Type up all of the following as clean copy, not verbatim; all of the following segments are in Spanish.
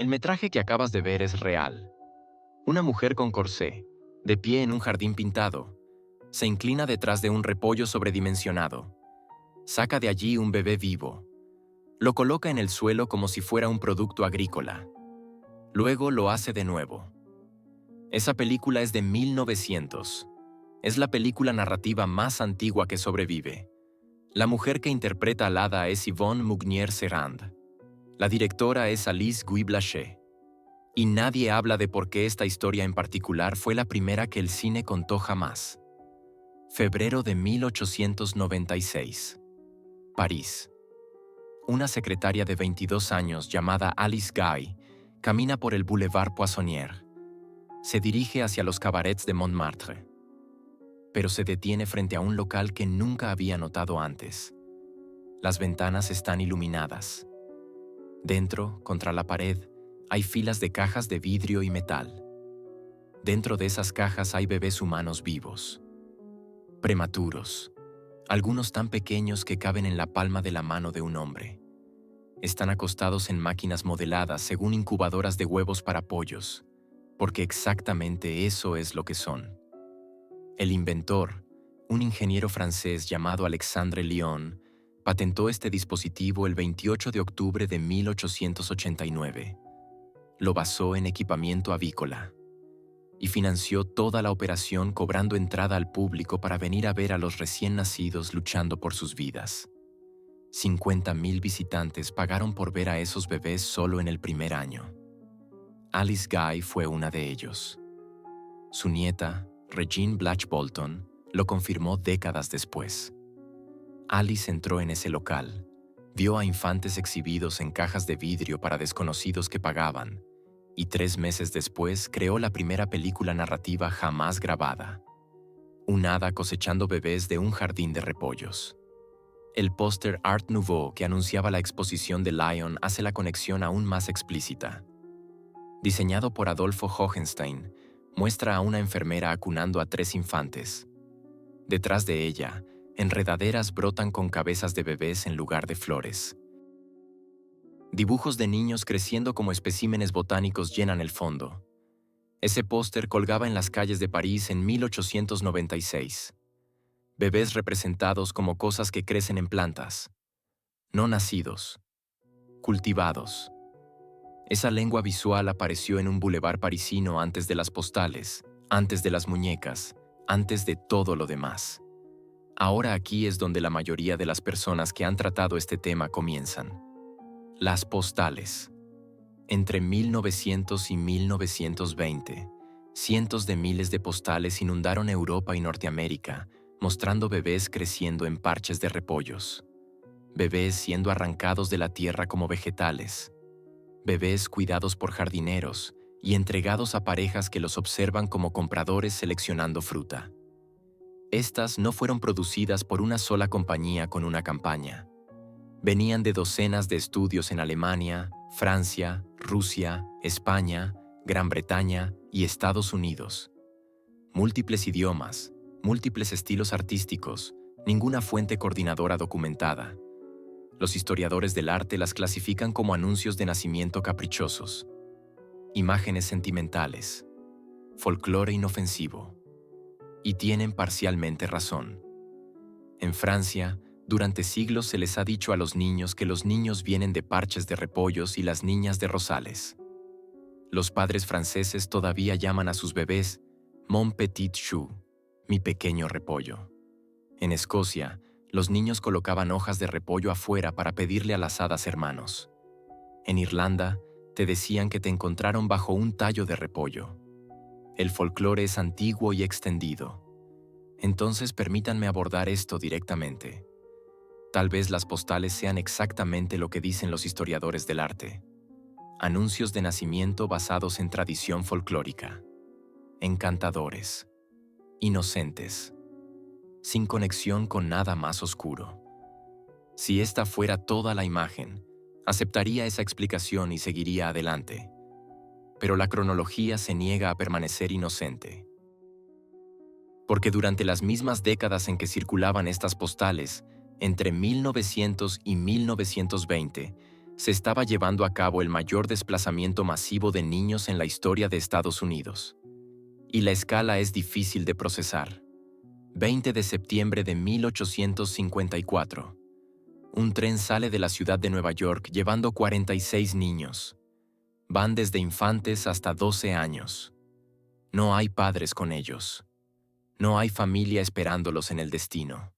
El metraje que acabas de ver es real. Una mujer con corsé, de pie en un jardín pintado, se inclina detrás de un repollo sobredimensionado. Saca de allí un bebé vivo. Lo coloca en el suelo como si fuera un producto agrícola. Luego lo hace de nuevo. Esa película es de 1900. Es la película narrativa más antigua que sobrevive. La mujer que interpreta al hada es Yvonne Mougnier-Serand. La directora es Alice Guy-Blaché. Y nadie habla de por qué esta historia en particular fue la primera que el cine contó jamás. Febrero de 1896. París. Una secretaria de 22 años llamada Alice Guy camina por el Boulevard Poissonnière. Se dirige hacia los cabarets de Montmartre. Pero se detiene frente a un local que nunca había notado antes. Las ventanas están iluminadas. Dentro, contra la pared, hay filas de cajas de vidrio y metal. Dentro de esas cajas hay bebés humanos vivos. Prematuros. Algunos tan pequeños que caben en la palma de la mano de un hombre. Están acostados en máquinas modeladas según incubadoras de huevos para pollos, porque exactamente eso es lo que son. El inventor, un ingeniero francés llamado Alexandre Lion, patentó este dispositivo el 28 de octubre de 1889. Lo basó en equipamiento avícola y financió toda la operación cobrando entrada al público para venir a ver a los recién nacidos luchando por sus vidas. 50,000 visitantes pagaron por ver a esos bebés solo en el primer año. Alice Guy fue una de ellos. Su nieta, Regine Blatch Bolton, lo confirmó décadas después. Alice entró en ese local, vio a infantes exhibidos en cajas de vidrio para desconocidos que pagaban, y 3 meses después creó la primera película narrativa jamás grabada. Un hada cosechando bebés de un jardín de repollos. El póster Art Nouveau que anunciaba la exposición de Lion hace la conexión aún más explícita. Diseñado por Adolfo Hohenstein, muestra a una enfermera acunando a 3 infantes. Detrás de ella, enredaderas brotan con cabezas de bebés en lugar de flores. Dibujos de niños creciendo como especímenes botánicos llenan el fondo. Ese póster colgaba en las calles de París en 1896. Bebés representados como cosas que crecen en plantas. No nacidos. Cultivados. Esa lengua visual apareció en un bulevar parisino antes de las postales, antes de las muñecas, antes de todo lo demás. Ahora aquí es donde la mayoría de las personas que han tratado este tema comienzan. Las postales. Entre 1900 y 1920, cientos de miles de postales inundaron Europa y Norteamérica, mostrando bebés creciendo en parches de repollos. Bebés siendo arrancados de la tierra como vegetales. Bebés cuidados por jardineros y entregados a parejas que los observan como compradores seleccionando fruta. Estas no fueron producidas por una sola compañía con una campaña. Venían de docenas de estudios en Alemania, Francia, Rusia, España, Gran Bretaña y Estados Unidos. Múltiples idiomas, múltiples estilos artísticos, ninguna fuente coordinadora documentada. Los historiadores del arte las clasifican como anuncios de nacimiento caprichosos, imágenes sentimentales, folclore inofensivo. Y tienen parcialmente razón. En Francia, durante siglos se les ha dicho a los niños que los niños vienen de parches de repollos y las niñas de rosales. Los padres franceses todavía llaman a sus bebés «Mon petit chou», mi pequeño repollo. En Escocia, los niños colocaban hojas de repollo afuera para pedirle a las hadas hermanos. En Irlanda, te decían que te encontraron bajo un tallo de repollo. El folclore es antiguo y extendido. Entonces permítanme abordar esto directamente. Tal vez las postales sean exactamente lo que dicen los historiadores del arte. Anuncios de nacimiento basados en tradición folclórica. Encantadores. Inocentes. Sin conexión con nada más oscuro. Si esta fuera toda la imagen, aceptaría esa explicación y seguiría adelante. Pero la cronología se niega a permanecer inocente. Porque durante las mismas décadas en que circulaban estas postales, entre 1900 y 1920, se estaba llevando a cabo el mayor desplazamiento masivo de niños en la historia de Estados Unidos. Y la escala es difícil de procesar. 20 de septiembre de 1854. Un tren sale de la ciudad de Nueva York llevando 46 niños. Van desde infantes hasta 12 años. No hay padres con ellos. No hay familia esperándolos en el destino.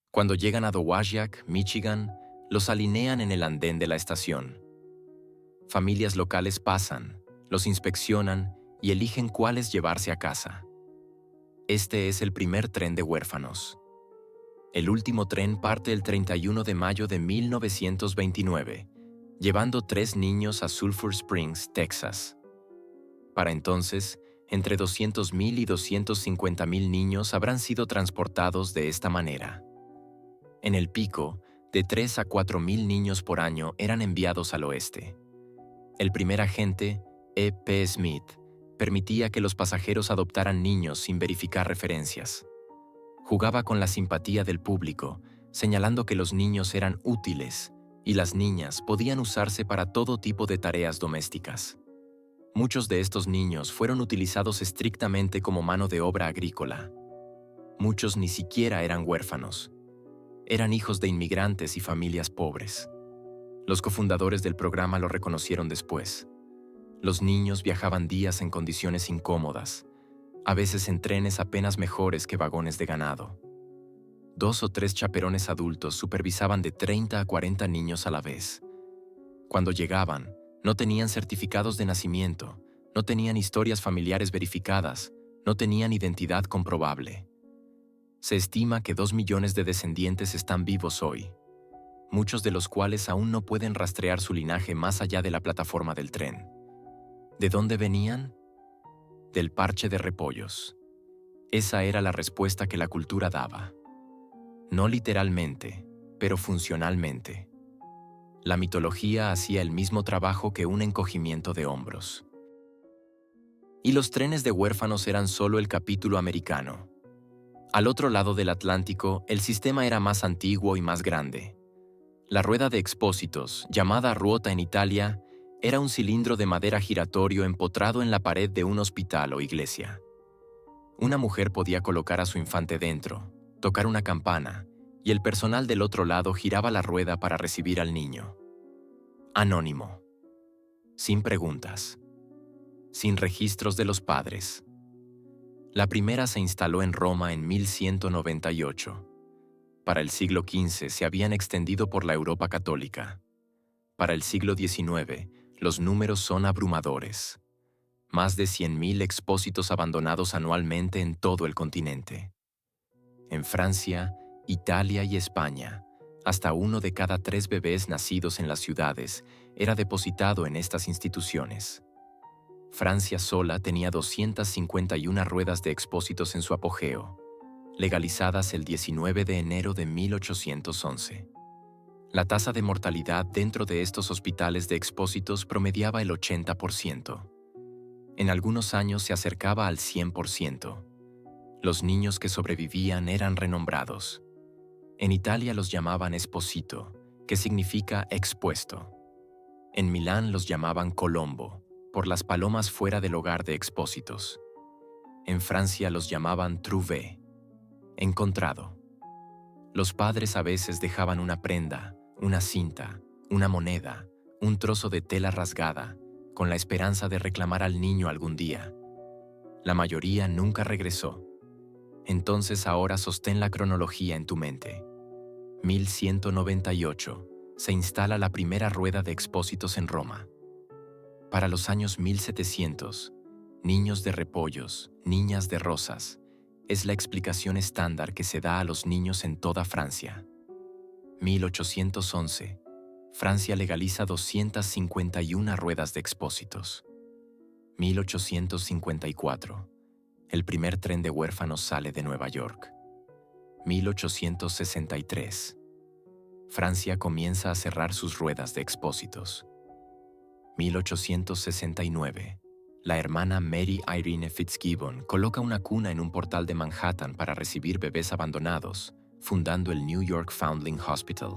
Cuando llegan a Dowagiac, Michigan, los alinean en el andén de la estación. Familias locales pasan, los inspeccionan y eligen cuáles llevarse a casa. Este es el primer tren de huérfanos. El último tren parte el 31 de mayo de 1929, llevando 3 niños a Sulphur Springs, Texas. Para entonces, entre 200,000 y 250,000 niños habrán sido transportados de esta manera. En el pico, de 3 a 4,000 niños por año eran enviados al oeste. El primer agente, E. P. Smith, permitía que los pasajeros adoptaran niños sin verificar referencias. Jugaba con la simpatía del público, señalando que los niños eran útiles y las niñas podían usarse para todo tipo de tareas domésticas. Muchos de estos niños fueron utilizados estrictamente como mano de obra agrícola. Muchos ni siquiera eran huérfanos. Eran hijos de inmigrantes y familias pobres. Los cofundadores del programa lo reconocieron después. Los niños viajaban días en condiciones incómodas, a veces en trenes apenas mejores que vagones de ganado. 2 o 3 chaperones adultos supervisaban de 30 a 40 niños a la vez. Cuando llegaban, no tenían certificados de nacimiento, no tenían historias familiares verificadas, no tenían identidad comprobable. Se estima que 2 millones de descendientes están vivos hoy, muchos de los cuales aún no pueden rastrear su linaje más allá de la plataforma del tren. ¿De dónde venían? Del parche de repollos. Esa era la respuesta que la cultura daba. No literalmente, pero funcionalmente. La mitología hacía el mismo trabajo que un encogimiento de hombros. Y los trenes de huérfanos eran solo el capítulo americano. Al otro lado del Atlántico, el sistema era más antiguo y más grande. La rueda de expósitos, llamada ruota en Italia, era un cilindro de madera giratorio empotrado en la pared de un hospital o iglesia. Una mujer podía colocar a su infante dentro, tocar una campana, y el personal del otro lado giraba la rueda para recibir al niño. Anónimo. Sin preguntas. Sin registros de los padres. La primera se instaló en Roma en 1198. Para el siglo XV se habían extendido por la Europa católica. Para el siglo XIX, los números son abrumadores. Más de 100,000 expósitos abandonados anualmente en todo el continente. En Francia, Italia y España, hasta 1 de cada 3 bebés nacidos en las ciudades era depositado en estas instituciones. Francia sola tenía 251 ruedas de expósitos en su apogeo, legalizadas el 19 de enero de 1811. La tasa de mortalidad dentro de estos hospitales de expósitos promediaba el 80%. En algunos años se acercaba al 100%. Los niños que sobrevivían eran renombrados. En Italia los llamaban esposito, que significa expuesto. En Milán los llamaban colombo, por las palomas fuera del hogar de expósitos. En Francia los llamaban trouvé, encontrado. Los padres a veces dejaban una prenda, una cinta, una moneda, un trozo de tela rasgada, con la esperanza de reclamar al niño algún día. La mayoría nunca regresó. Entonces ahora sostén la cronología en tu mente. 1198, se instala la primera rueda de expósitos en Roma. Para los años 1700, niños de repollos, niñas de rosas, es la explicación estándar que se da a los niños en toda Francia. 1811, Francia legaliza 251 ruedas de expósitos. 1854, el primer tren de huérfanos sale de Nueva York. 1863, Francia comienza a cerrar sus ruedas de expósitos. 1869, la hermana Mary Irene Fitzgibbon coloca una cuna en un portal de Manhattan para recibir bebés abandonados, fundando el New York Foundling Hospital.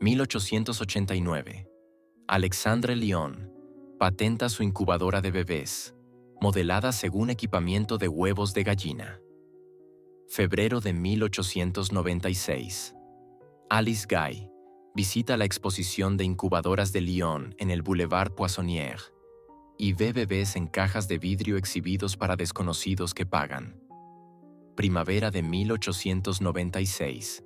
1889. Alexandre Lyon patenta su incubadora de bebés, modelada según equipamiento de huevos de gallina. Febrero de 1896. Alice Guy visita la exposición de incubadoras de Lyon en el Boulevard Poissonnière y ve bebés en cajas de vidrio exhibidos para desconocidos que pagan. Primavera de 1896.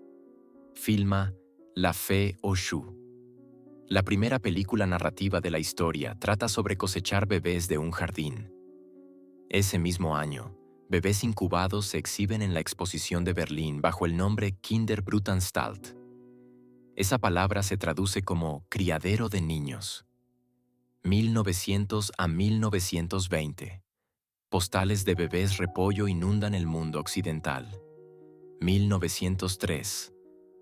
Filma La Fée aux Choux. La primera película narrativa de la historia trata sobre cosechar bebés de un jardín. Ese mismo año, bebés incubados se exhiben en la exposición de Berlín bajo el nombre Kinderbrutanstalt. Esa palabra se traduce como criadero de niños. 1900 a 1920. Postales de bebés repollo inundan el mundo occidental. 1903.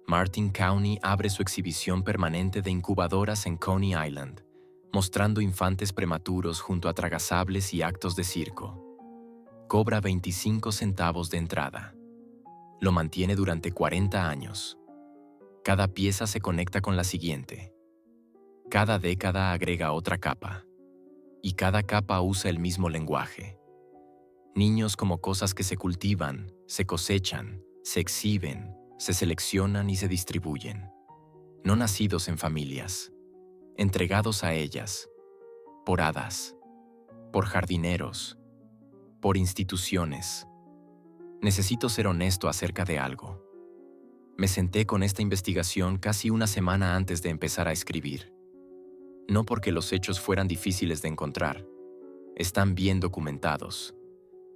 Martin County abre su exhibición permanente de incubadoras en Coney Island, mostrando infantes prematuros junto a tragasables y actos de circo. Cobra 25 centavos de entrada. Lo mantiene durante 40 años. Cada pieza se conecta con la siguiente. Cada década agrega otra capa. Y cada capa usa el mismo lenguaje. Niños como cosas que se cultivan, se cosechan, se exhiben, se seleccionan y se distribuyen. No nacidos en familias. Entregados a ellas. Por hadas. Por jardineros. Por instituciones. Necesito ser honesto acerca de algo. Me senté con esta investigación casi una semana antes de empezar a escribir. No porque los hechos fueran difíciles de encontrar. Están bien documentados.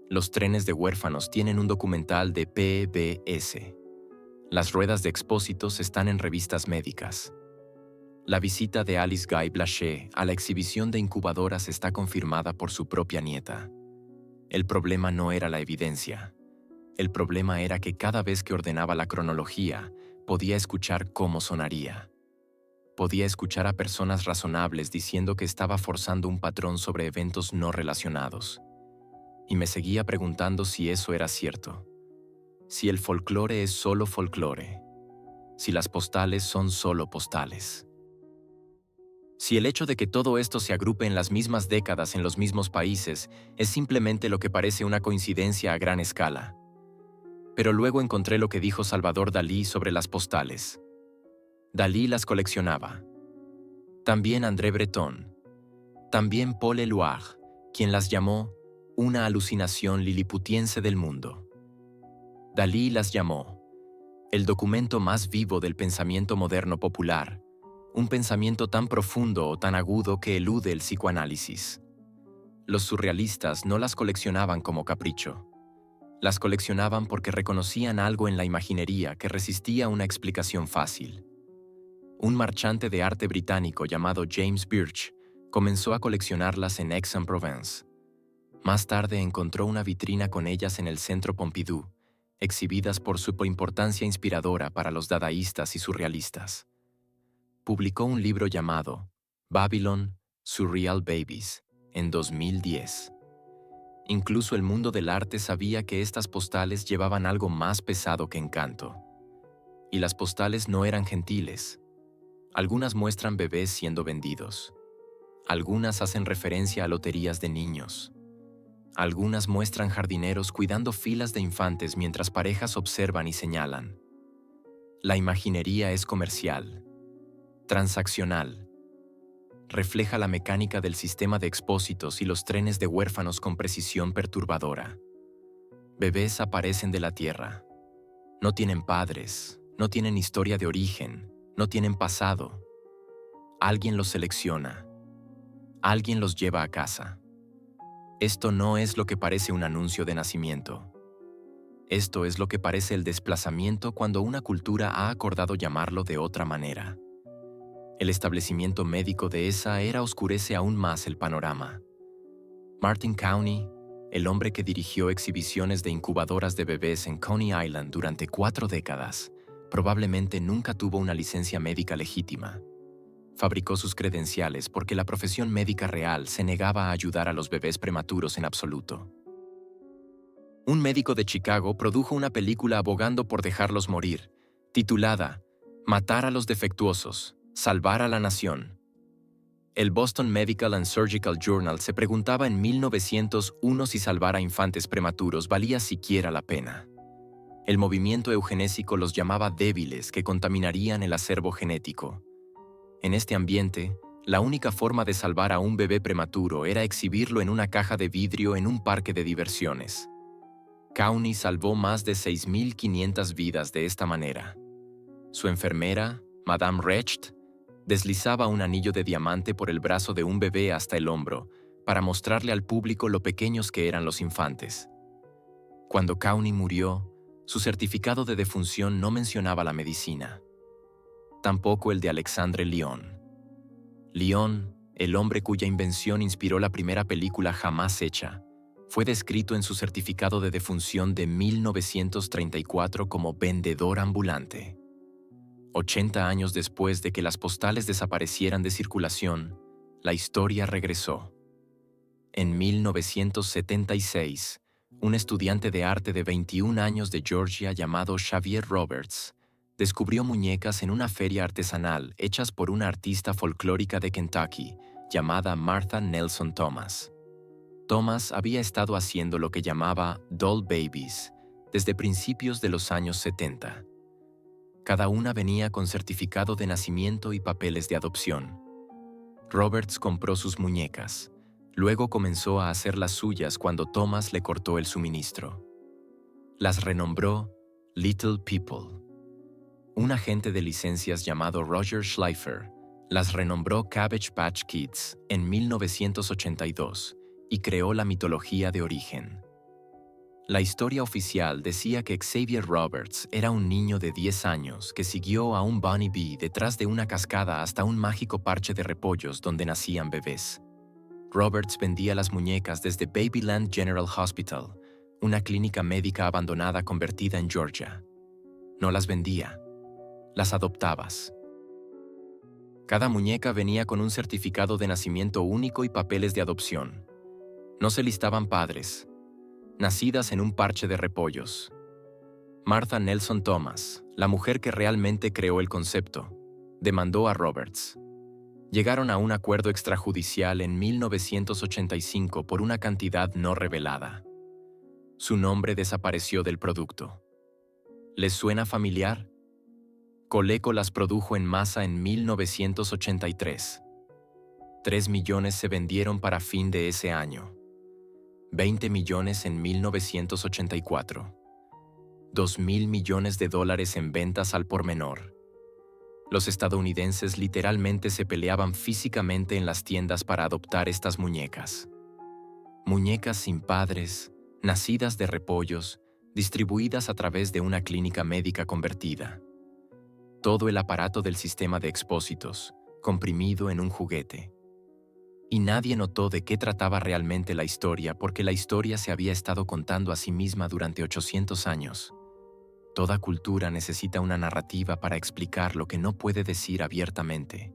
Los trenes de huérfanos tienen un documental de PBS. Las ruedas de expósitos están en revistas médicas. La visita de Alice Guy Blaché a la exhibición de incubadoras está confirmada por su propia nieta. El problema no era la evidencia. El problema era que cada vez que ordenaba la cronología, podía escuchar cómo sonaría. Podía escuchar a personas razonables diciendo que estaba forzando un patrón sobre eventos no relacionados. Y me seguía preguntando si eso era cierto. Si el folclore es solo folclore. Si las postales son solo postales. Si el hecho de que todo esto se agrupe en las mismas décadas en los mismos países es simplemente lo que parece una coincidencia a gran escala. Pero luego encontré lo que dijo Salvador Dalí sobre las postales. Dalí las coleccionaba. También André Breton. También Paul Éluard, quien las llamó una alucinación liliputiense del mundo. Dalí las llamó el documento más vivo del pensamiento moderno popular, un pensamiento tan profundo o tan agudo que elude el psicoanálisis. Los surrealistas no las coleccionaban como capricho. Las coleccionaban porque reconocían algo en la imaginería que resistía una explicación fácil. Un marchante de arte británico llamado James Birch comenzó a coleccionarlas en Aix-en-Provence. Más tarde encontró una vitrina con ellas en el Centro Pompidou, exhibidas por su importancia inspiradora para los dadaístas y surrealistas. Publicó un libro llamado Babylon, Surreal Babies en 2010. Incluso el mundo del arte sabía que estas postales llevaban algo más pesado que encanto. Y las postales no eran gentiles. Algunas muestran bebés siendo vendidos. Algunas hacen referencia a loterías de niños. Algunas muestran jardineros cuidando filas de infantes mientras parejas observan y señalan. La imaginería es comercial, transaccional. Refleja la mecánica del sistema de expósitos y los trenes de huérfanos con precisión perturbadora. Bebés aparecen de la tierra. No tienen padres, no tienen historia de origen, no tienen pasado. Alguien los selecciona. Alguien los lleva a casa. Esto no es lo que parece un anuncio de nacimiento. Esto es lo que parece el desplazamiento cuando una cultura ha acordado llamarlo de otra manera. El establecimiento médico de esa era oscurece aún más el panorama. Martin County, el hombre que dirigió exhibiciones de incubadoras de bebés en Coney Island durante 4 décadas, probablemente nunca tuvo una licencia médica legítima. Fabricó sus credenciales porque la profesión médica real se negaba a ayudar a los bebés prematuros en absoluto. Un médico de Chicago produjo una película abogando por dejarlos morir, titulada Matar a los defectuosos, salvar a la nación. El Boston Medical and Surgical Journal se preguntaba en 1901 si salvar a infantes prematuros valía siquiera la pena. El movimiento eugenésico los llamaba débiles que contaminarían el acervo genético. En este ambiente, la única forma de salvar a un bebé prematuro era exhibirlo en una caja de vidrio en un parque de diversiones. Cowney salvó más de 6.500 vidas de esta manera. Su enfermera, Madame Recht, deslizaba un anillo de diamante por el brazo de un bebé hasta el hombro para mostrarle al público lo pequeños que eran los infantes. Cuando Cowney murió, su certificado de defunción no mencionaba la medicina. Tampoco el de Alexandre Lyon. Lyon, el hombre cuya invención inspiró la primera película jamás hecha, fue descrito en su certificado de defunción de 1934 como vendedor ambulante. 80 años después de que las postales desaparecieran de circulación, la historia regresó. En 1976, un estudiante de arte de 21 años de Georgia llamado Xavier Roberts descubrió muñecas en una feria artesanal hechas por una artista folclórica de Kentucky llamada Martha Nelson Thomas. Thomas había estado haciendo lo que llamaba doll babies desde principios de los años 70. Cada una venía con certificado de nacimiento y papeles de adopción. Roberts compró sus muñecas. Luego comenzó a hacer las suyas cuando Thomas le cortó el suministro. Las renombró Little People. Un agente de licencias llamado Roger Schleifer las renombró Cabbage Patch Kids en 1982 y creó la mitología de origen. La historia oficial decía que Xavier Roberts era un niño de 10 años que siguió a un Bunny Bee detrás de una cascada hasta un mágico parche de repollos donde nacían bebés. Roberts vendía las muñecas desde Babyland General Hospital, una clínica médica abandonada convertida en Georgia. No las vendía, las adoptabas. Cada muñeca venía con un certificado de nacimiento único y papeles de adopción. No se listaban padres. Nacidas en un parche de repollos. Martha Nelson Thomas, la mujer que realmente creó el concepto, demandó a Roberts. Llegaron a un acuerdo extrajudicial en 1985 por una cantidad no revelada. Su nombre desapareció del producto. ¿Les suena familiar? Coleco las produjo en masa en 1983. 3 millones se vendieron para fin de ese año. 20 millones en 1984. 2.000 millones de dólares en ventas al por menor. Los estadounidenses literalmente se peleaban físicamente en las tiendas para adoptar estas muñecas. Muñecas sin padres, nacidas de repollos, distribuidas a través de una clínica médica convertida. Todo el aparato del sistema de expósitos, comprimido en un juguete. Y nadie notó de qué trataba realmente la historia porque la historia se había estado contando a sí misma durante 800 años. Toda cultura necesita una narrativa para explicar lo que no puede decir abiertamente.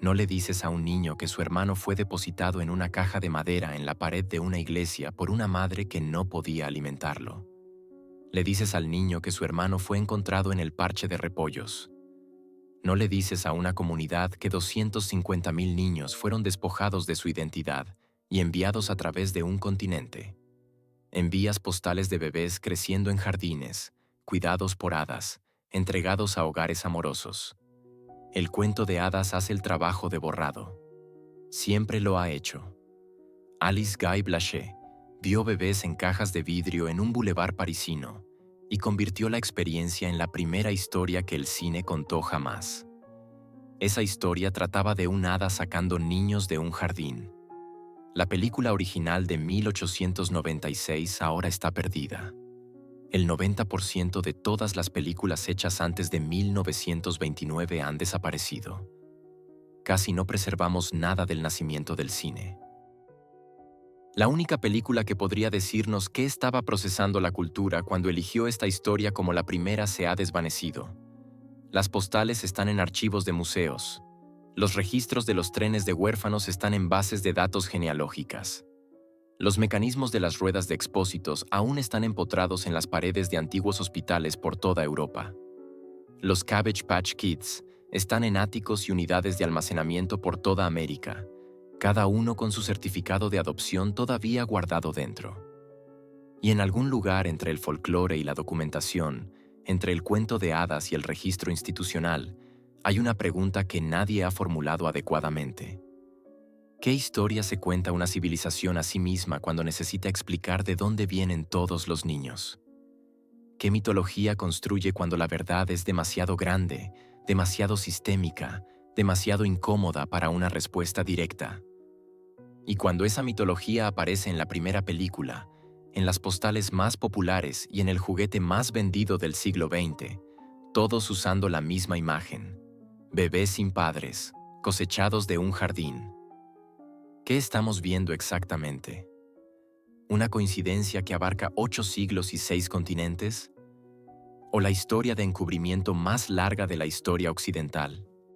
No le dices a un niño que su hermano fue depositado en una caja de madera en la pared de una iglesia por una madre que no podía alimentarlo. Le dices al niño que su hermano fue encontrado en el parche de repollos. No le dices a una comunidad que 250.000 niños fueron despojados de su identidad y enviados a través de un continente. Envías postales de bebés creciendo en jardines, cuidados por hadas, entregados a hogares amorosos. El cuento de hadas hace el trabajo de borrado. Siempre lo ha hecho. Alice Guy Blaché vio bebés en cajas de vidrio en un bulevar parisino y convirtió la experiencia en la primera historia que el cine contó jamás. Esa historia trataba de un hada sacando niños de un jardín. La película original de 1896 ahora está perdida. El 90% de todas las películas hechas antes de 1929 han desaparecido. Casi no preservamos nada del nacimiento del cine. La única película que podría decirnos qué estaba procesando la cultura cuando eligió esta historia como la primera se ha desvanecido. Las postales están en archivos de museos. Los registros de los trenes de huérfanos están en bases de datos genealógicas. Los mecanismos de las ruedas de expósitos aún están empotrados en las paredes de antiguos hospitales por toda Europa. Los Cabbage Patch Kids están en áticos y unidades de almacenamiento por toda América, cada uno con su certificado de adopción todavía guardado dentro. Y en algún lugar entre el folclore y la documentación, entre el cuento de hadas y el registro institucional, hay una pregunta que nadie ha formulado adecuadamente. ¿Qué historia se cuenta una civilización a sí misma cuando necesita explicar de dónde vienen todos los niños? ¿Qué mitología construye cuando la verdad es demasiado grande, demasiado sistémica, demasiado incómoda para una respuesta directa? Y cuando esa mitología aparece en la primera película, en las postales más populares y en el juguete más vendido del siglo XX, todos usando la misma imagen: bebés sin padres, cosechados de un jardín. ¿Qué estamos viendo exactamente? ¿Una coincidencia que abarca 8 siglos y 6 continentes? ¿O la historia de encubrimiento más larga de la historia occidental?